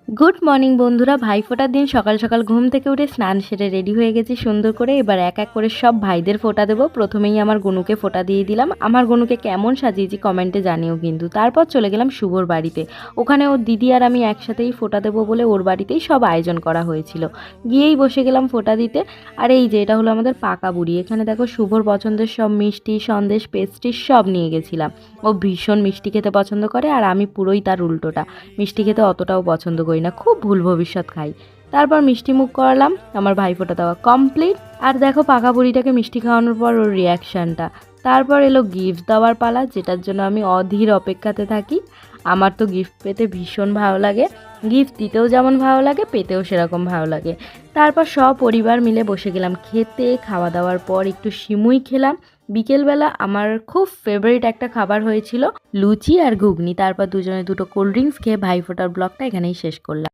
Good morning বন্ধুরা। ভাইফোঁটার দিন সকাল সকাল ঘুম থেকে উঠে স্নান সেরে রেডি হয়ে গেছি সুন্দর করে। এবার এক এক করে সব ভাইদের ফোঁটা দেবো। প্রথমেই আমার গনুকে ফোঁটা দিয়ে দিলাম। আমার গনুকে কেমন সাজিয়েছি কমেন্টে জানিও কিন্তু। তারপর চলে গেলাম শুভর বাড়িতে। ওখানে ওর দিদি আর আমি একসাথেই ফোঁটা দেবো বলে ওর বাড়িতেই সব আয়োজন করা হয়েছিল। গিয়েই বসে গেলাম ফোঁটা দিতে। আর এই যে এটা হলো আমাদের পাকা বুড়ি। এখানে দেখো শুভর পছন্দের সব মিষ্টি সন্দেশ পেস্ট্রি সব নিয়ে গেছিলাম। ও ভীষণ মিষ্টি খেতে পছন্দ করে আর আমি পুরোই তার উল্টোটা। মিষ্টি খেতে অতটাও পছন্দ করি না, খুব ভুল ভবিষ্যৎ খাই। তারপর মিষ্টি মুখ করালাম, আমার ভাইফোঁটা দেওয়া কমপ্লিট। আর দেখো পাকা বুড়িটাকে মিষ্টি খাওয়ানোর পর ওর রিয়াকশানটা। তারপর এলো গিফট দেওয়ার পালা, যেটার জন্য আমি অধীর অপেক্ষাতে থাকি। আমার তো গিফট পেতে ভীষণ ভালো লাগে, গিফট দিতেও যেমন ভালো লাগে পেতেও সেরকম ভালো লাগে। তারপর সপরিবার মিলে বসে গেলাম খেতে। খাওয়া দাওয়ার পর একটু সিমুই খেলাম। বিকেলবেলা আমার খুব ফেভারিট একটা খাবার হয়েছিল লুচি আর ঘুগনি। তারপর দুজনে দুটো কোল্ড ড্রিঙ্কস খেয়ে ভাইফোঁটার ব্লগটা এখানেই শেষ করলাম।